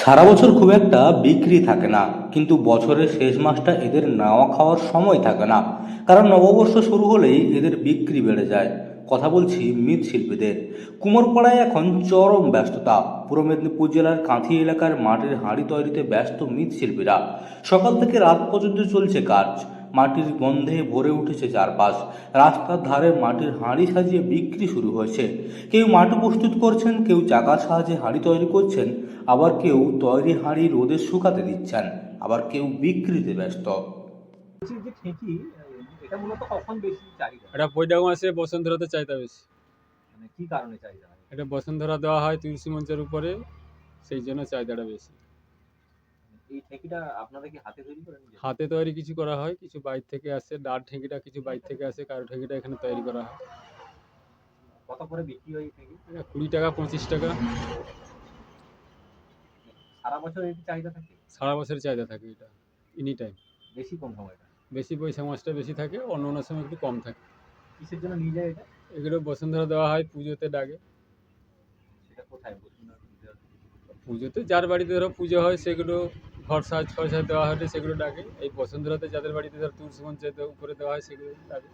সারা বছর খুব একটা বিক্রি থাকে না, কিন্তু বছরের শেষ মাসটা এদের নাওয়া খাওয়ার সময় থাকে না। কারণ নববর্ষ শুরু হলেই এদের বিক্রি বেড়ে যায়। কথা বলছি মৃৎশিল্পীদের। কুমোরপাড়ায় এখন চরম ব্যস্ততা। পূর্ব মেদিনীপুর জেলার কাঁথি এলাকার মাটির হাঁড়ি তৈরিতে ব্যস্ত মৃৎশিল্পীরা। সকাল থেকে রাত পর্যন্ত চলছে কাজ। মাটির গন্ধে ভরে উঠেছে চারপাশ। রাস্তার ধারে মাটির হাঁড়ি সাজিয়ে বিক্রি শুরু হয়েছে। কেউ মাটি প্রস্তুত করছেন, কেউ চাকার সাহায্যে হাঁড়ি তৈরি করছেন, আবার কেউ তৈরি হাঁড়ি রোদে শুকাতে দিচ্ছেন, আবার কেউ বিক্রিতে ব্যস্ত। বলছি যে ঠেকি এটা মূলত কখন বেশি চাহিদা? এটা বৈশাখ মাসে বসুন্ধরাতে চাহিদা বেশি। মানে কি কারণে চাহিদা হয়? এটা বসুন্ধরা দেওয়া হয় তুলসী মঞ্চের উপরে, সেই জন্য চাহিদাটা বেশি। এই ঠেকিটা আপনারা কি হাতে তৈরি করেন? হাতে তৈরি কিছু করা হয়, কিছু বাইরে থেকে আসে। ডার ঠেকিটা কিছু বাইরে থেকে আসে, কারো ঠেকিটা এখানে তৈরি করা হয়। কত করে বিক্রি হয় এই ঠেকি? এটা 20 টাকা 25 টাকা। সারা বছর এর চাহিদা থাকে? সারা বছরের চাহিদা থাকে এটা, এনি টাইম। বেশি কোন সময়টা? বেশি বৈশাখ মাসটা বেশি থাকে, অন্য অন্য সময় একটু কম থাকে। কিসের জন্য নিয়ে যায় এটা? এগুলো বসুন্ধরা দেওয়া হয় পুজোতে ডাকে। সেটা কোথায় বসুন্ধরা পূজা? পুজোতে যার বাড়িতে ধরো পুজো হয় সেগুলো ঘর সাজ ফসাজ দেওয়া হলে সেগুলো ডাকে। এই বসুন্ধরাতে যাদের বাড়িতে ধরো তুলসী মঞ্চের উপরে দেওয়া হয় সেগুলো ডাকে।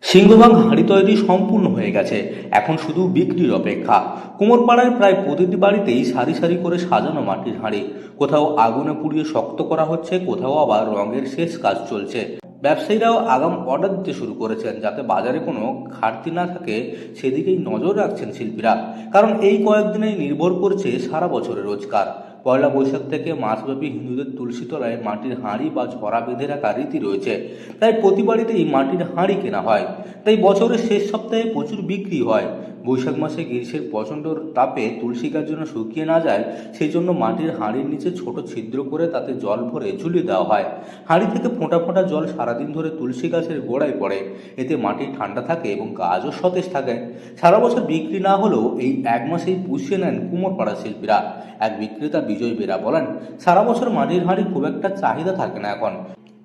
সিংহভাগ হাঁড়ি তৈরি সম্পূর্ণ হয়ে গেছে, এখন শুধু বিক্রির অপেক্ষা। কুমোরপাড়ায় প্রায় প্রতিটি বাড়িতেই সারি সারি করে সাজানো মাটির হাঁড়ি। কোথাও আগুনে পুড়িয়ে শক্ত করা হচ্ছে, কোথাও আবার রঙের শেষ কাজ চলছে। ব্যবসায়ীরাও আগাম অর্ডার দিতে শুরু করেছেন, যাতে বাজারে কোনো ঘাটতি না থাকে সেদিকেই নজর রাখছেন শিল্পীরা। কারণ এই কয়েকদিনেই নির্ভর করছে সারা বছরের রোজগার। পয়লা বৈশাখ থেকে মাসব্যাপী হিন্দুদের তুলসী তলায় মাটির হাঁড়ি বা ঝরা বেঁধে রাখার রীতি রয়েছে। তাই প্রতি বাড়িতেই মাটির হাঁড়ি কেনা হয়। তাই বছরের শেষ সপ্তাহে প্রচুর বিক্রি হয়। বৈশাখ মাসে গ্রীষ্মের প্রচণ্ড তাপে তুলসী গাছ যেন শুকিয়ে না যায়, সেই জন্য মাটির হাঁড়ির নিচে ছোট ছিদ্র করে তাতে জল ভরে ঝুলিয়ে দেওয়া হয়। হাঁড়ি থেকে ফোঁটা ফোঁটা জল সারাদিন ধরে তুলসী গাছের গোড়ায় পড়ে। এতে মাটি ঠান্ডা থাকে এবং গাছও সতেজ থাকে। সারা বছর বিক্রি না হলেও এই এক মাসেই পুষিয়ে নেন কুমোরপাড়া শিল্পীরা। এক বিক্রেতা বিজয় বেরা বলেন, সারা বছর মাটির হাঁড়ি খুব একটা চাহিদা থাকে না এখন,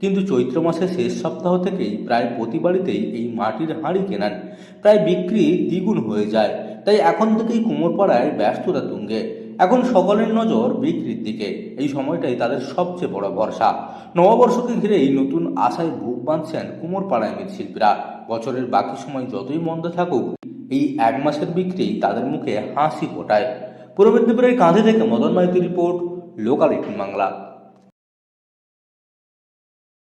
কিন্তু চৈত্র মাসের শেষ সপ্তাহ থেকেই প্রায় প্রতি বাড়িতেই এই মাটির হাঁড়ি কেনেন। প্রায় বিক্রি দ্বিগুণ হয়ে যায়। তাই এখন থেকেই কুমোরপাড়ায় ব্যস্ততা তুঙ্গে। এখন সকলের নজর বিক্রির দিকে। এই সময়টাই তাদের সবচেয়ে বড় ভরসা। নববর্ষকে ঘিরেই নতুন আশায় বুক বাঁধছেন কুমোরপাড়ায় মৃৎশিল্পীরা। বছরের বাকি সময় যতই মন্দ থাকুক, এই এক মাসের বিক্রি তাদের মুখে হাসি ফোটায়। পূর্ব মেদিনীপুরের কাঁধে থেকে মদন মাইতির রিপোর্ট, লোকাল 18 বাংলা।